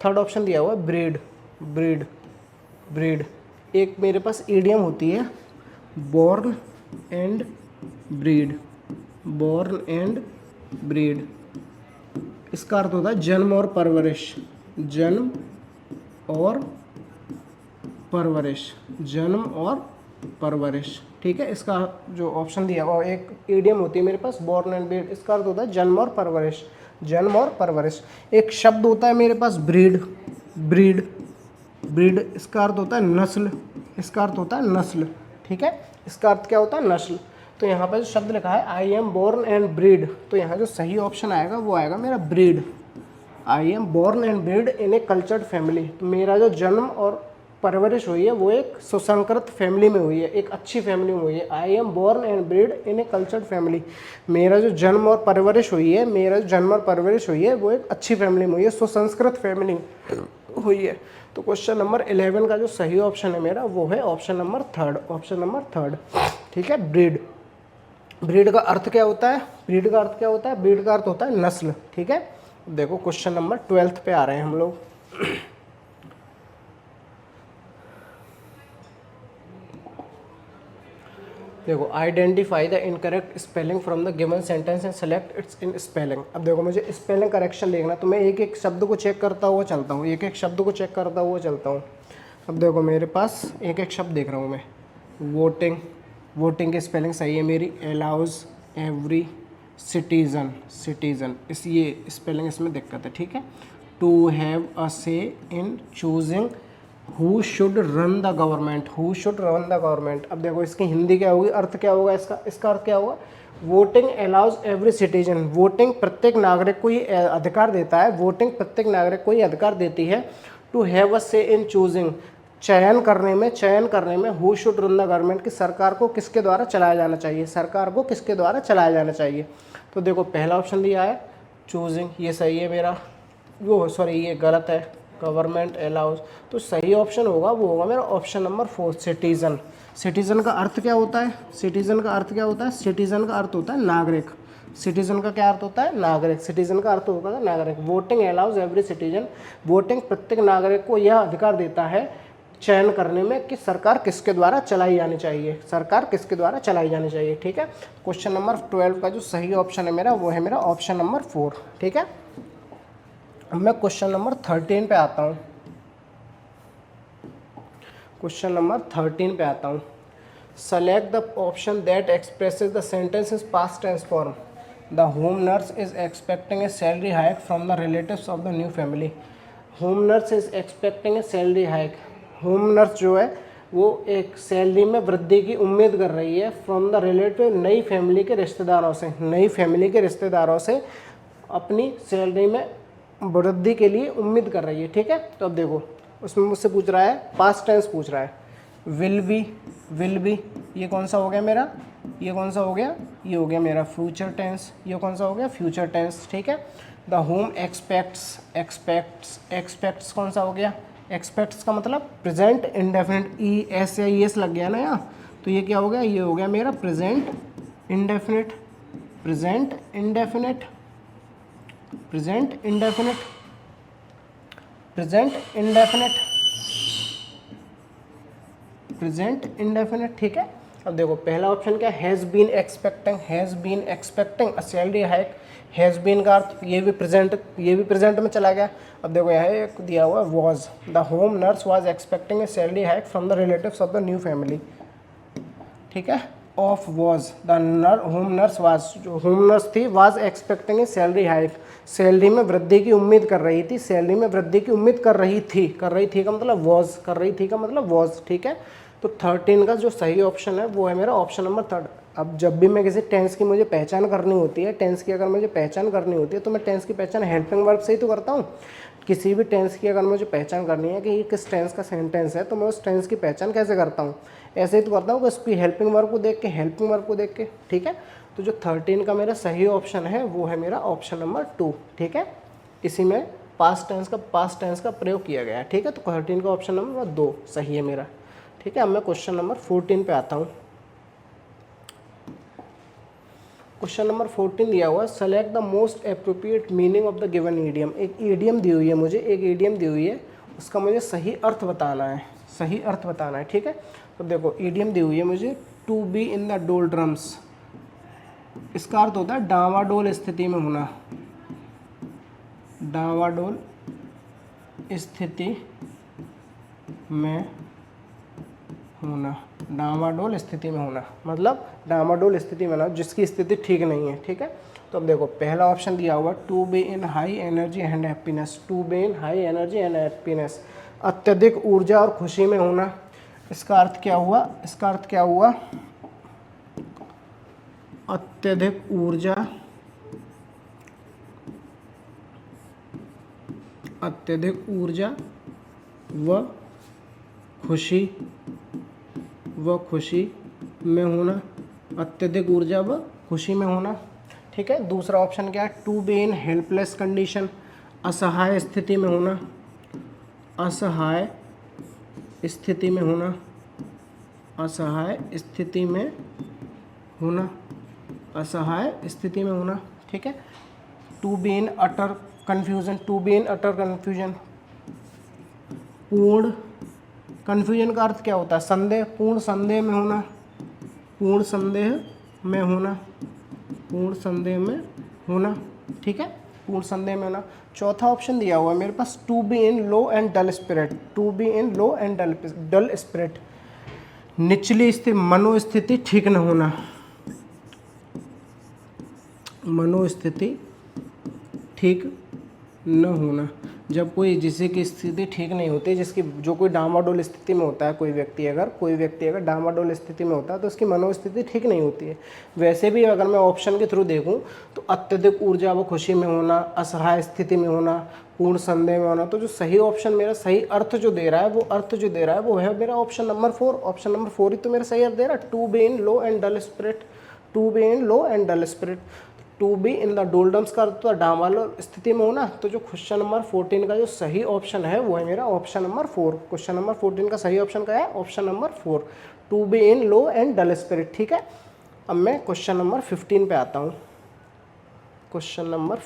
थर्ड ऑप्शन दिया हुआ है ब्रीड, ब्रीड, ब्रीड एक मेरे पास ईडियम होती है born and breed, born and breed इसका अर्थ होता है जन्म और परवरिश, जन्म और परवरिश, जन्म और परवरिश। ठीक है, इसका जो ऑप्शन दिया हुआ एक ईडियम होती है मेरे पास बॉर्न एंड ब्रीड, इसका अर्थ होता है जन्म और परवरिश, जन्म और परवरिश। एक शब्द होता है मेरे पास ब्रीड, ब्रीड, ब्रीड इसका अर्थ होता है नस्ल, इसका अर्थ होता है नस्ल। ठीक है, इसका अर्थ क्या होता है? नस्ल। तो यहाँ पर जो शब्द लिखा है I am born and breed, तो यहाँ जो सही ऑप्शन आएगा वो आएगा मेरा breed. I am born and breed in a cultured family, तो मेरा जो जन्म और परवरिश हुई है वो एक सुसंस्कृत फैमिली में हुई है, एक अच्छी फैमिली में हुई है। I am born and breed in a cultured family, मेरा जो जन्म और परवरिश हुई है, मेरा जो जन्म और परवरिश हुई है वो एक अच्छी फैमिली में हुई है, सुसंस्कृत फैमिली हुई है। तो क्वेश्चन नंबर 11 का जो सही ऑप्शन है मेरा वो है ऑप्शन नंबर 3, ऑप्शन नंबर 3। ठीक है, ब्रीड, ब्रीड का अर्थ क्या होता है? ब्रीड का अर्थ क्या होता है? ब्रीड का अर्थ होता है नस्ल। ठीक है, देखो क्वेश्चन नंबर 12 पे आ रहे हैं हम लोग। देखो identify the incorrect spelling from the given sentence and select it's in spelling. अब देखो मुझे स्पेलिंग करेक्शन देखना, तो मैं एक एक शब्द को चेक करता हुआ चलता हूँ, एक एक शब्द को चेक करता हुआ चलता हूँ। अब देखो मेरे पास एक एक शब्द देख रहा हूँ मैं। वोटिंग, वोटिंग की स्पेलिंग सही है मेरी। अलाउज एवरी सिटीज़न, सिटीज़न इस ये स्पेलिंग इसमें दिक्कत है। ठीक है, टू हैव अ से इन choosing who should run the government, who should run the government. अब देखो इसकी हिंदी क्या होगी, अर्थ क्या होगा इसका, इसका अर्थ क्या होगा, voting allows every citizen, voting प्रत्येक नागरिक को ये अधिकार देता है, वोटिंग प्रत्येक नागरिक को ये अधिकार देती है, टू हैव अ से इन चूजिंग, चयन करने में who should run the government, की सरकार को किसके द्वारा चलाया जाना चाहिए, सरकार को किसके द्वारा चलाया जाना चाहिए। तो देखो पहला ऑप्शन दिया है चूजिंग, ये सही है मेरा, वो सॉरी ये गलत है, गवर्नमेंट अलाउज, तो सही ऑप्शन होगा वो होगा मेरा ऑप्शन नंबर 4 सिटीजन। सिटीजन का अर्थ क्या होता है, सिटीजन का अर्थ क्या होता है, सिटीजन का अर्थ होता है नागरिक, सिटीजन का क्या अर्थ होता है, नागरिक, सिटीजन का अर्थ होता है नागरिक। Voting allows every citizen, voting प्रत्येक नागरिक को यह अधिकार देता है चयन करने में कि सरकार किसके द्वारा चलाई जानी चाहिए, सरकार किसके द्वारा चलाई जानी चाहिए। ठीक है, क्वेश्चन नंबर 12 का जो सही ऑप्शन है मेरा वो है मेरा ऑप्शन नंबर 4। ठीक है, अब मैं क्वेश्चन नंबर 13 पे आता हूँ, क्वेश्चन नंबर 13 पे आता हूँ। Select the option that expresses the sentence is past tense form, the home nurse is expecting a salary hike from the relatives of the new family. Home nurse is expecting a salary hike, home nurse जो है वो एक salary में वृद्धि की उम्मीद कर रही है फ्रॉम द रिलेटिव, नई फैमिली के रिश्तेदारों से, नई फैमिली के रिश्तेदारों से अपनी सैलरी में वृद्धि के लिए उम्मीद कर रही है। ठीक है, तो अब देखो उसमें मुझसे पूछ रहा है पास्ट टेंस पूछ रहा है, विल बी ये कौन सा हो गया मेरा, ये कौन सा हो गया, ये हो गया मेरा फ्यूचर टेंस, ये कौन सा हो गया फ्यूचर टेंस। ठीक है, द होम एक्सपेक्ट्स कौन सा हो गया, एक्सपेक्ट्स का मतलब प्रेजेंट इंडेफिनिट, ई एस या ई एस लग गया ना यहाँ, तो ये क्या हो गया, ये हो गया मेरा present indefinite, present indefinite, present indefinite, present indefinite, present indefinite. ठीक है, अब देखो पहला ऑप्शन क्या, has been expecting a salary hike, has been का अर्थ ये भी प्रेजेंट में चला गया। अब देखो यहाँ एक दिया हुआ was, the home nurse was expecting a salary hike from the relatives of the new family. ठीक है, of was the home nurse was, जो होम नर्स थी was expecting a salary hike, salary में वृद्धि की उम्मीद कर रही थी, सैलरी में वृद्धि की उम्मीद कर रही थी का मतलब वॉज, कर रही थी का मतलब वॉज। ठीक है, तो 13 का जो सही ऑप्शन है वो है मेरा ऑप्शन नंबर 3। अब जब भी मैं किसी टेंस की मुझे पहचान करनी होती है, टेंस की अगर मुझे पहचान करनी होती है तो मैं टेंस की पहचान हेल्पिंग वर्ब से ही तो करता हूँ। किसी भी टेंस की अगर मुझे पहचान करनी है कि ये किस टेंस का सेंटेंस है तो मैं उस टेंस की पहचान कैसे करता हूँ, ऐसे ही तो करता हूँ कि उसकी हेल्पिंग वर्ब को देख के। ठीक है, तो जो 13 का मेरा सही ऑप्शन है वो है मेरा ऑप्शन नंबर 2। ठीक है, इसी में पास्ट टेंस का प्रयोग किया गया है। ठीक है, तो 13 का ऑप्शन नंबर 2 सही है मेरा। ठीक है, अब मैं क्वेश्चन नंबर 14 पे आता हूँ। क्वेश्चन नंबर 14 दिया हुआ है, select the most appropriate meaning of the given idiom. एक ईडियम दी हुई है मुझे, उसका मुझे सही अर्थ बताना है, ठीक है, तो देखो ईडियम दी हुई है मुझे, टू बी इन द डोल्ड्रम्स, इसका अर्थ होता है डावाडोल स्थिति में होना, डावाडोल स्थिति में होना, मतलब डामाडोल स्थिति में ना, जिसकी स्थिति ठीक नहीं है। ठीक है, तो अब देखो पहला ऑप्शन दिया हुआ to be in high energy and happiness, अत्यधिक ऊर्जा और खुशी में होना। इसका अर्थ क्या हुआ, अत्यधिक ऊर्जा व खुशी में होना, अत्यधिक ऊर्जा व खुशी में होना। ठीक है, दूसरा ऑप्शन क्या है, to be in helpless condition, असहाय स्थिति में होना, असहाय स्थिति में होना। ठीक है, to be in utter confusion, पूर्ण कन्फ्यूजन का अर्थ क्या होता है, संदेह, पूर्ण संदेह में होना, ठीक है, पूर्ण संदेह में होना। चौथा ऑप्शन दिया हुआ है मेरे पास, to be in low and dull spirit, निचली स्थिति, मनोस्थिति ठीक न होना, न होना। जब कोई जिसे की स्थिति ठीक नहीं होती, जिसकी जो कोई डामाडोल स्थिति में होता है, कोई व्यक्ति अगर डामाडोल स्थिति में होता है तो उसकी मनोस्थिति ठीक नहीं होती है। वैसे भी अगर मैं ऑप्शन के थ्रू देखूं तो अत्यधिक ऊर्जा व खुशी में होना, असहाय स्थिति में होना, पूर्ण संदेह में होना, तो जो सही ऑप्शन मेरा सही अर्थ जो दे रहा है वो है मेरा ऑप्शन नंबर 4। ऑप्शन नंबर 4 ही तो मेरा सही अर्थ दे रहा है। To be in low and dull spirit, to be in low and dull spirit, to be in the doldrums का अर्थ तो डामाडोल स्थिति में होना। तो जो क्वेश्चन नंबर 14 का जो सही ऑप्शन है वो है मेरा ऑप्शन नंबर 4। क्वेश्चन नंबर 14 का सही ऑप्शन क्या है? Option number 4, to be in low and dull spirit. ठीक है, अब मैं क्वेश्चन नंबर 15 पे आता हूँ। क्वेश्चन नंबर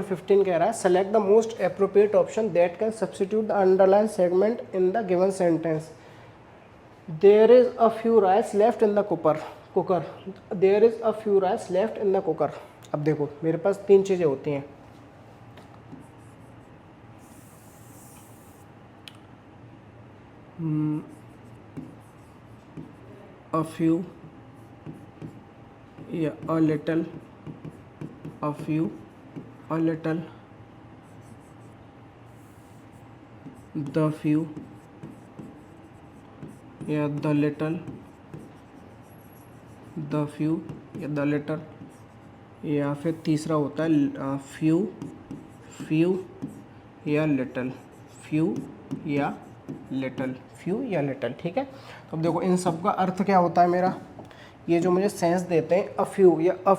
15 कह रहा है select the most appropriate option that can substitute the underline segment in the given sentence. There is a few rice left in the cooker, there is a few rice left in the cooker. अब देखो मेरे पास 3 चीज़ें होती हैं। A few या a little, a few, a little, the few या the little, the few या the little, या फिर तीसरा होता है फ्यू या लिटल, फ्यू या लिटल, फ्यू या लिटल। ठीक है, तो अब देखो इन सब का अर्थ क्या होता है मेरा, ये जो मुझे सेंस देते हैं अ फ्यू या अ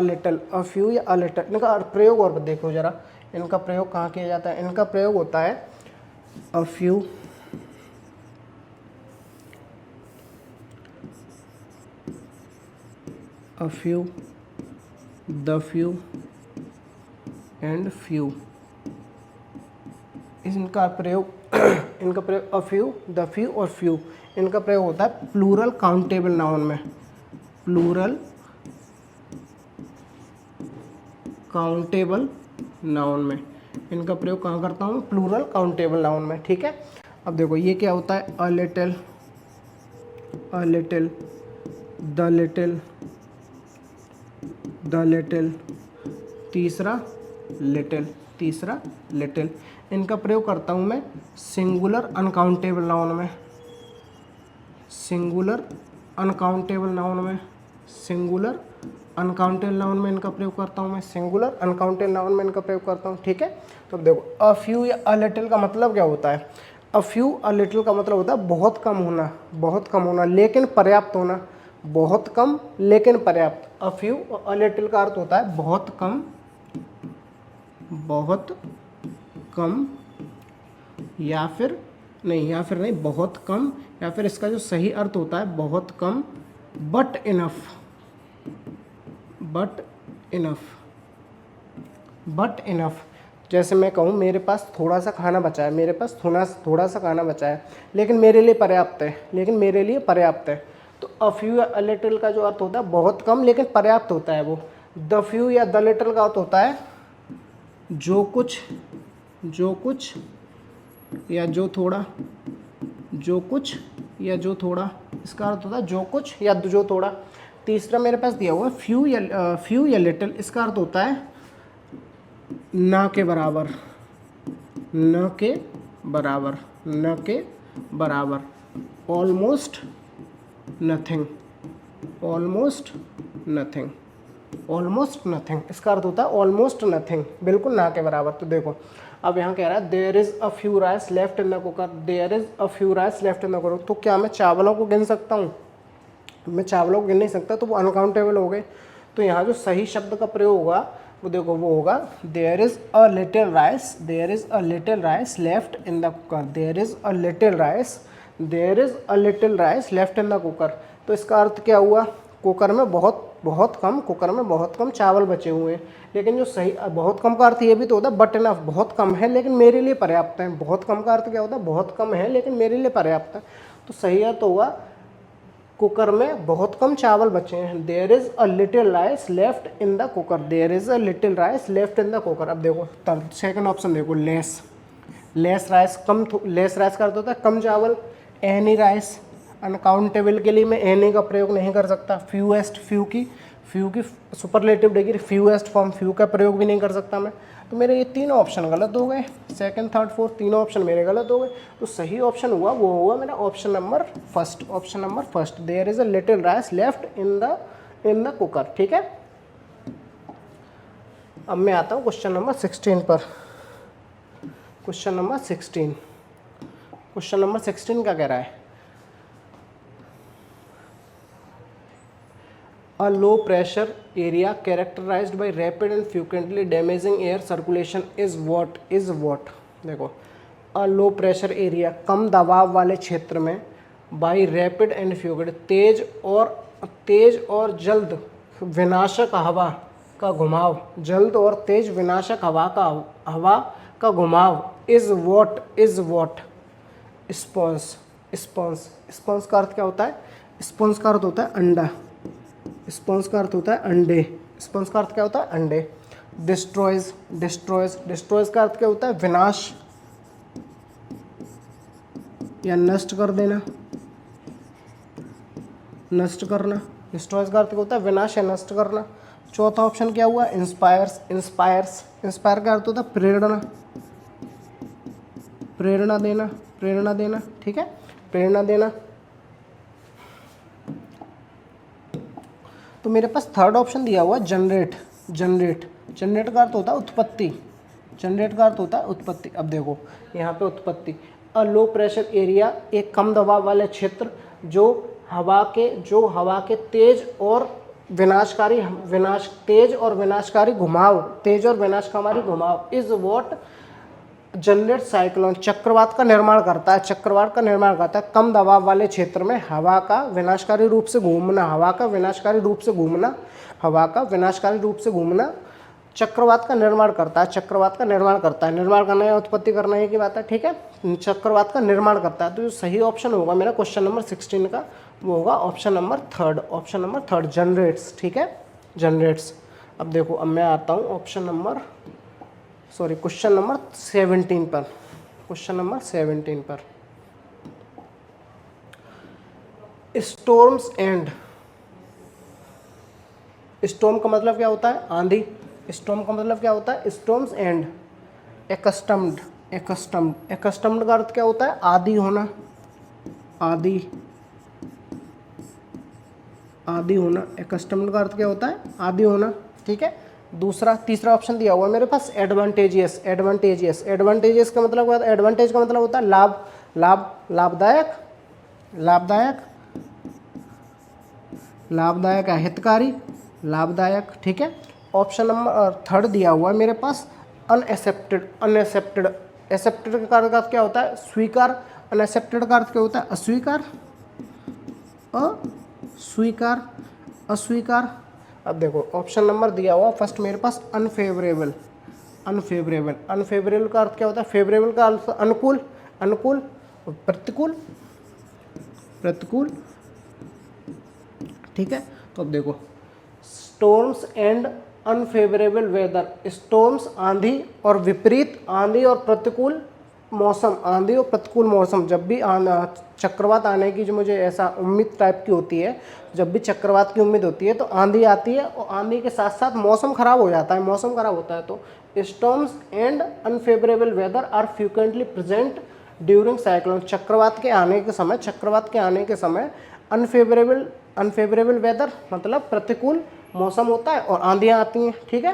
लिटल, अ फ्यू या अ लिटल, इनका प्रयोग और देखो जरा, इनका प्रयोग कहाँ किया जाता है? इनका प्रयोग होता है a few, a few, the few and few। इनका प्रयोग अ फ्यू, द फ्यू और फ्यू, इनका प्रयोग होता है प्लूरल काउंटेबल नाउन में, प्लूरल काउंटेबल नाउन में। इनका प्रयोग कहाँ करता हूँ? प्लूरल काउंटेबल नाउन में। ठीक है, अब देखो ये क्या होता है? A little, the little, the little, तीसरा लिटिल। इनका प्रयोग करता हूँ मैं सिंगुलर अनकाउंटेबल नाउन में, सिंगुलर अनकाउंटेबल नाउन में, सिंगुलर अनकाउंटेबल नाउन में इनका प्रयोग करता हूँ मैं, सिंगुलर अनकाउंटेबल नाउन में इनका प्रयोग करता हूँ। ठीक है, तो देखो अ फ्यू या अ लिटिल का मतलब क्या होता है? अ फ्यू अ लिटिल का मतलब होता है बहुत कम होना लेकिन पर्याप्त होना, बहुत कम लेकिन पर्याप्त। अ फ्यू अ लिटिल का अर्थ होता है बहुत कम या फिर नहीं बहुत कम, या फिर इसका जो सही अर्थ होता है बहुत कम बट इनफ। जैसे मैं कहूँ मेरे पास थोड़ा सा खाना बचा है, लेकिन मेरे लिए पर्याप्त है, तो अ फ्यू या अ लिटिल का जो अर्थ होता है बहुत कम लेकिन पर्याप्त होता है वो। द फ्यू या द लिटिल का अर्थ होता है जो कुछ या जो थोड़ा, इसका अर्थ होता है जो कुछ या जो थोड़ा। तीसरा मेरे पास दिया हुआ है फ्यू या लिटिल, इसका अर्थ होता है ना के बराबर, ऑलमोस्ट नथिंग, इसका अर्थ होता है ऑलमोस्ट नथिंग, बिल्कुल ना के बराबर। तो देखो अब यहाँ कह रहा है there is a few rice left in the cooker, तो क्या मैं चावलों को गिन सकता हूँ? मैं चावलों को गिन नहीं सकता, तो वो अनकाउंटेबल हो गए। तो यहाँ जो सही शब्द का प्रयोग होगा वो देखो वो होगा there is a little rice left in the cooker, there is a little rice left in the cooker. तो इसका अर्थ क्या हुआ? कुकर में बहुत कम चावल बचे हुए हैं। लेकिन जो सही बहुत कम का अर्थ ये भी तो होता है बट इनफ, बहुत कम है लेकिन मेरे लिए पर्याप्त है। बहुत कम का अर्थ क्या होता है? बहुत कम है लेकिन मेरे लिए पर्याप्त है। तो सही अर्थ होगा कुकर में बहुत कम चावल बचे हैं। There is a little rice left in the cooker, there is a little rice left in the cooker. अब देखो तब सेकंड ऑप्शन देखो लेस राइस, लेस राइस का अर्थ होता है कम चावल। एनी राइस, अनकाउंटेबल के लिए मैं एनी का प्रयोग नहीं कर सकता। फ्यूएस्ट, फ्यू फ्यू की superlative degree, fewest form, few का प्रयोग भी नहीं कर सकता मैं। तो मेरे ये तीनों ऑप्शन गलत हो गए, सेकंड थर्ड फोर्थ तीनों ऑप्शन मेरे गलत हो गए। तो सही ऑप्शन हुआ वो हुआ मेरा option number first, option number first, there is a little rice left in the cooker. ठीक है, अब मैं आता हूँ क्वेश्चन नंबर 16 पर। क्वेश्चन नंबर 16, क्वेश्चन नंबर 16 क्या कह रहा है? A low pressure area characterized by rapid and frequently damaging air circulation is what? देखो, a low pressure area कम दबाव वाले क्षेत्र में by rapid and frequent तेज और जल्द विनाशक हवा का घुमाव, जल्द और तेज विनाशक हवा का घुमाव is what? स्पॉन्स का अर्थ क्या होता है? स्पॉन्स का अर्थ होता है अंडा, स्पॉन्स का अर्थ होता है अंडे, स्पॉन्स का अर्थ क्या होता है? अंडे। डिस्ट्रॉयज का अर्थ क्या होता है? विनाश या नष्ट कर देना, नष्ट करना। डिस्ट्रॉयज का अर्थ क्या होता है? विनाश या नष्ट करना। चौथा ऑप्शन क्या हुआ? इंस्पायर का अर्थ होता है प्रेरणा, प्रेरणा देना। ठीक है, प्रेरणा देना। तो मेरे पास थर्ड ऑप्शन दिया हुआ जनरेट का अर्थ होता है उत्पत्ति, अब देखो यहाँ पे उत्पत्ति, अ लो प्रेशर एरिया, एक कम दबाव वाले क्षेत्र जो हवा के तेज और विनाशकारी घुमाव इज व्हाट? जनरेट साइक्लोन, चक्रवात का निर्माण करता है। कम दबाव वाले क्षेत्र में हवा का विनाशकारी रूप से घूमना, चक्रवात का निर्माण करता है। निर्माण करना या उत्पत्ति करना है की बात है। ठीक है, चक्रवात का निर्माण करता है। तो जो सही ऑप्शन होगा मेरा क्वेश्चन नंबर 16 का वो होगा ऑप्शन नंबर थर्ड, जनरेट्स। ठीक है, जनरेट्स। अब देखो, अब मैं आता हूँ क्वेश्चन नंबर 17 पर। क्वेश्चन नंबर 17 पर, स्टॉर्म्स एंड, स्टॉर्म का मतलब क्या होता है? आंधी। स्टॉर्म का मतलब क्या होता है? स्टॉर्म्स एंड एकस्टम्ड का अर्थ क्या होता है? आदी होना, आदी होना। एकस्टम्ड का अर्थ क्या होता है? आदी होना। ठीक है, तीसरा ऑप्शन दिया हुआ मेरे पास एडवांटेजियस का मतलब क्या होता है? एडवांटेज का मतलब होता है लाभदायक है, हितकारी, लाभदायक। ठीक है, ऑप्शन नंबर थर्ड दिया हुआ है मेरे पास अनएक्सेप्टेड का अर्थ क्या होता है? स्वीकार। अनएक्सेप्टेड का अर्थ क्या होता है? अस्वीकार। अब देखो, ऑप्शन नंबर दिया हुआ फर्स्ट मेरे पास अनफेवरेबल का अर्थ क्या होता है? फेवरेबल का अर्थ अनुकूल, प्रतिकूल। ठीक है, तो अब देखो, storms and unfavourable weather, storms आंधी और प्रतिकूल मौसम, जब भी चक्रवात आने की जो मुझे ऐसा उम्मीद टाइप की होती है, जब भी चक्रवात की उम्मीद होती है तो आंधी आती है और आंधी के साथ साथ मौसम खराब हो जाता है, तो storms and unfavourable weather are frequently present during cyclone. चक्रवात के आने के समय अनफेवरेबल वेदर मतलब प्रतिकूल मौसम होता है और आंधियाँ आती हैं। ठीक है,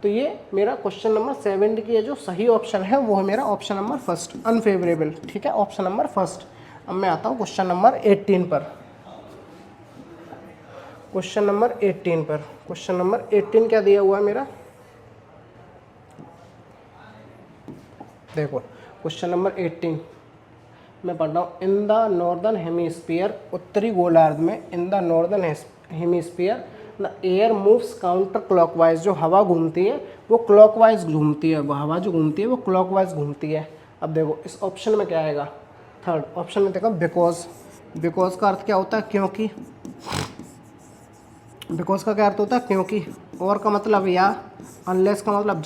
तो ये मेरा क्वेश्चन नंबर 7 की जो सही ऑप्शन है वो है मेरा ऑप्शन नंबर फर्स्ट, अनफेवरेबल। ठीक है, ऑप्शन नंबर फर्स्ट। अब मैं आता हूँ क्वेश्चन नंबर 18 पर। क्वेश्चन नंबर 18 क्या दिया हुआ है मेरा? देखो, क्वेश्चन नंबर 18 मैं पढ़ रहा हूँ। इन द नॉर्दर्न हेमीस्फीयर, उत्तरी गोलार्ध में, in the northern hemisphere the air moves counter clockwise, जो हवा घूमती है वो क्लॉकवाइज घूमती है, घूमती है। अब देखो, इस ऑप्शन में क्या आएगा? थर्ड ऑप्शन में देखो बिकॉज का अर्थ क्या होता है? क्योंकि। बिकॉज का क्या अर्थ होता है? क्योंकि। और का मतलब या, अनलेस का मतलब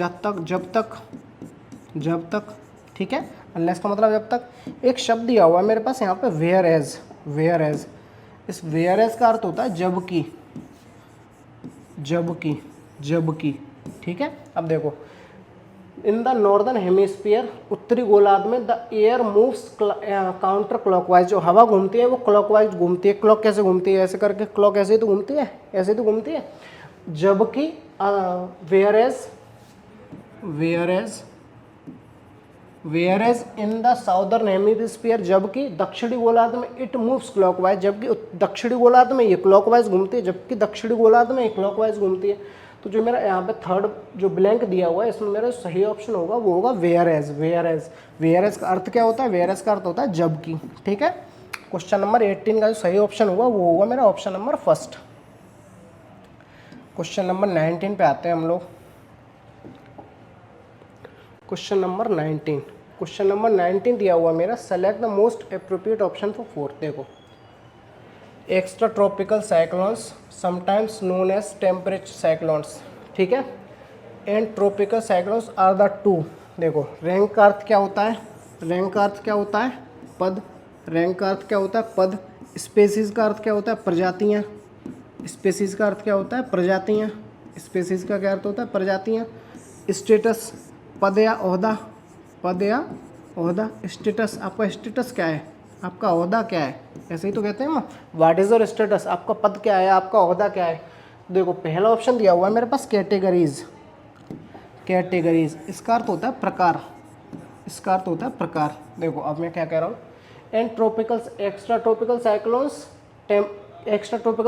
जब तक। ठीक है, अनलेस का मतलब जब तक। एक शब्द दिया हुआ है मेरे पास यहाँ पे वेयर एज। इस वेयर एज का अर्थ होता है जबकि। जबकि, ठीक है। अब देखो, इन द नॉर्दर्न हेमिस्फीयर, उत्तरी गोलार्ध में, the air moves counter clockwise, जो हवा घूमती है वो क्लॉकवाइज घूमती है। क्लॉक कैसे घूमती है? ऐसे करके क्लॉक ऐसे ही तो घूमती है, ऐसे तो घूमती है। जबकि whereas in the southern hemisphere, जबकि दक्षिणी गोलार्ध में इट मूव्स क्लॉकवाइज, जबकि दक्षिणी गोलार्ध में ये क्लॉकवाइज घूमती है, जबकि दक्षिणी गोलार्ध में ये क्लॉकवाइज घूमती है। तो जो मेरा यहाँ पे थर्ड जो ब्लैंक दिया हुआ है, इसमें मेरा सही ऑप्शन होगा वो होगा वेयरएज का अर्थ क्या होता है? वेयरएज का अर्थ होता है जबकि, ठीक है। क्वेश्चन नंबर 18 का जो सही ऑप्शन होगा वो होगा मेरा option number first. Question number 19 पे आते हैं हम लोग। क्वेश्चन नंबर 19 दिया हुआ मेरा, select the most appropriate option for 4। देखो, extra tropical cyclones sometimes known as temperate cyclones, ठीक है, and tropical cyclones are the two. देखो, रैंक का अर्थ क्या होता है? रैंक का अर्थ क्या होता है? पद। रैंक का अर्थ क्या होता है? पद। स्पेसीज का अर्थ क्या होता है? प्रजातियाँ। स्पेसीज का अर्थ क्या होता है? प्रजातियाँ। स्पेसीज का क्या अर्थ होता है? प्रजातियाँ। स्टेटस, पद या ओहदा, पद या ओहदा। स्टेटस, आपका स्टेटस क्या है? आपका ओहदा क्या है? ऐसे ही तो कहते हैं ना, व्हाट इज योर स्टेटस, आपका पद क्या है, आपका ओहदा क्या है। देखो, पहला ऑप्शन दिया हुआ है मेरे पास कैटेगरीज। इसका अर्थ होता है प्रकार, इसका अर्थ होता है प्रकार। देखो, अब मैं क्या कह रहा हूँ, and tropicals, extra tropical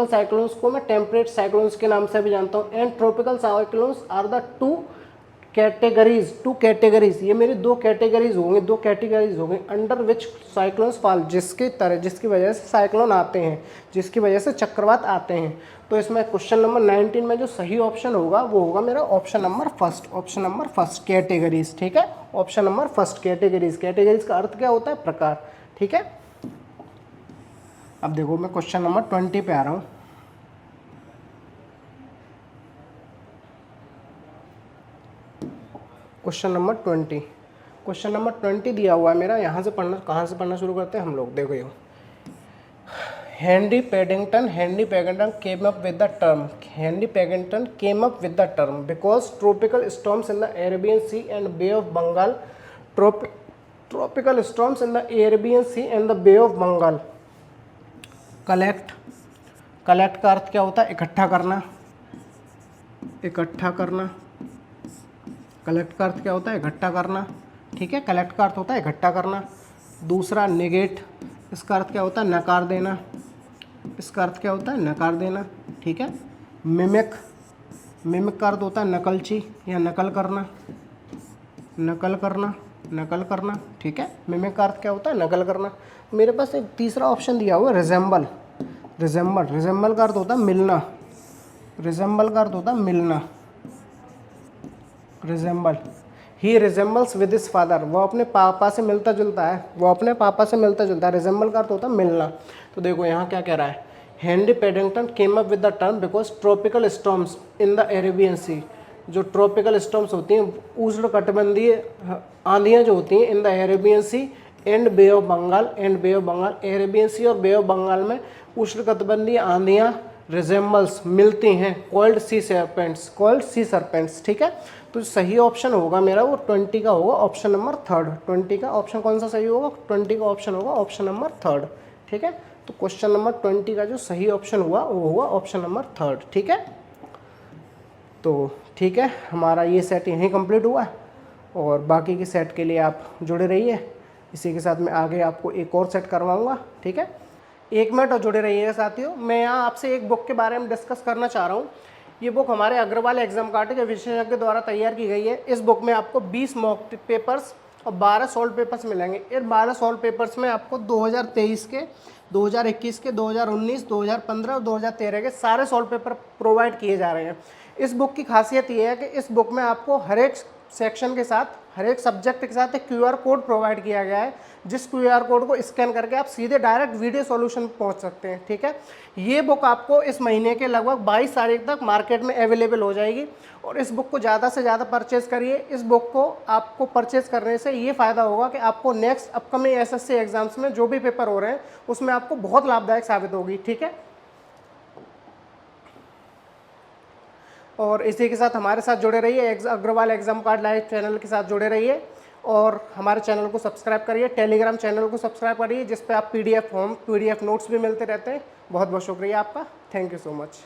cyclones को मैं टेम्परेट साइक्लोन्स के नाम से भी जानता हूँ। And tropical cyclones are the two categories, ये मेरी दो कैटेगरीज होंगे अंडर विच साइक्लोन्स फॉल, जिसकी वजह से साइक्लोन आते हैं, जिसकी वजह से चक्रवात आते हैं। तो इसमें क्वेश्चन नंबर 19 में जो सही ऑप्शन होगा वो होगा मेरा ऑप्शन नंबर फर्स्ट, कैटेगरीज, ठीक है। ऑप्शन नंबर फर्स्ट, कैटेगरीज का अर्थ क्या होता है? प्रकार, ठीक है। अब देखो, मैं क्वेश्चन नंबर 20 पे आ रहा हूँ। क्वेश्चन नंबर 20 दिया हुआ है मेरा, यहाँ से पढ़ना, कहाँ से पढ़ना शुरू करते हैं हम लोग। देखो, ये Henry Paddington came up with the term because tropical storms in the Arabian Sea and Bay of Bengal, tropical storms in the Arabian Sea and the Bay of Bengal. Collect का अर्थ क्या होता है? इकट्ठा करना। कलेक्ट का अर्थ क्या होता है? इकट्ठा करना, ठीक है। कलेक्ट का अर्थ होता है इकट्ठा करना। दूसरा, नेगेट, इसका अर्थ क्या होता है? नकार देना। इसका अर्थ क्या होता है? नकार देना, ठीक है। मिमिक का अर्थ होता है नकलची या नकल करना, ठीक है। मिमिक का अर्थ क्या होता है? नकल करना। मेरे पास एक तीसरा ऑप्शन दिया हुआ है, रिजेंबल का अर्थ होता है मिलना। Resemble, he resembles with his father, वो अपने पापा से मिलता जुलता है, रिजेंबल का अर्थ होता है मिलना। तो देखो, यहाँ क्या कह रहा है, Henry Paddington came up with the term because tropical storms in the Arabian Sea, जो ट्रॉपिकल स्टॉर्म्स होती हैं, उष्णकटिबंधीय आंधियाँ जो होती हैं, in the Arabian Sea and Bay of Bengal, Arabian Sea और बे ऑफ बंगाल में उष्णकटिबंधीय आंधियाँ रिजेंबल्स मिलती हैं कॉल्ड सी सरपेंट्स, ठीक है। तो सही ऑप्शन होगा मेरा वो 20 का होगा ऑप्शन नंबर थर्ड। 20 का ऑप्शन कौन सा सही होगा? 20 का ऑप्शन होगा ऑप्शन नंबर थर्ड, ठीक है। तो क्वेश्चन नंबर 20 का जो सही ऑप्शन हुआ वो होगा ऑप्शन नंबर थर्ड, ठीक है। तो ठीक है, हमारा ये सेट यहीं कंप्लीट हुआ और बाकी के सेट के लिए आप जुड़े रहिए। इसी के साथ मैं आगे आपको एक और सेट करवाऊँगा, ठीक है। 1 मिनट और जुड़े रहिएगा साथियों। मैं यहाँ आपसे एक बुक के बारे में डिस्कस करना चाह रहा हूँ। ये बुक हमारे अग्रवाल एग्जाम कार्ड के विशेषज्ञ द्वारा तैयार की गई है। इस बुक में आपको 20 मॉक पेपर्स और 12 सॉल्व पेपर्स मिलेंगे। इन 12 सॉल्व पेपर्स में आपको 2023 के, 2021 के, 2019, 2015 और 2013 के सारे सॉल्व पेपर प्रोवाइड किए जा रहे हैं। इस बुक की खासियत ये है कि इस बुक में आपको हर एक सेक्शन के साथ, हर एक सब्जेक्ट के साथ एक QR कोड प्रोवाइड किया गया है, जिस QR कोड को स्कैन करके आप सीधे डायरेक्ट वीडियो सॉल्यूशन पहुंच सकते हैं, ठीक है। ये बुक आपको इस महीने के लगभग 22 तारीख तक मार्केट में अवेलेबल हो जाएगी और इस बुक को ज़्यादा से ज़्यादा परचेज़ करिए। इस बुक को आपको परचेज़ करने से ये फ़ायदा होगा कि आपको नेक्स्ट अपकमिंग SSC एग्जाम्स में जो भी पेपर हो रहे हैं उसमें आपको बहुत लाभदायक साबित होगी, ठीक है। और इसी के साथ हमारे साथ जुड़े रहिए, Agarwal exam card live channel के साथ जुड़े रहिए और हमारे चैनल को सब्सक्राइब करिए, टेलीग्राम चैनल को सब्सक्राइब करिए जिस पे आप PDF फॉर्म, PDF नोट्स भी मिलते रहते हैं। बहुत बहुत शुक्रिया आपका, थैंक यू सो मच।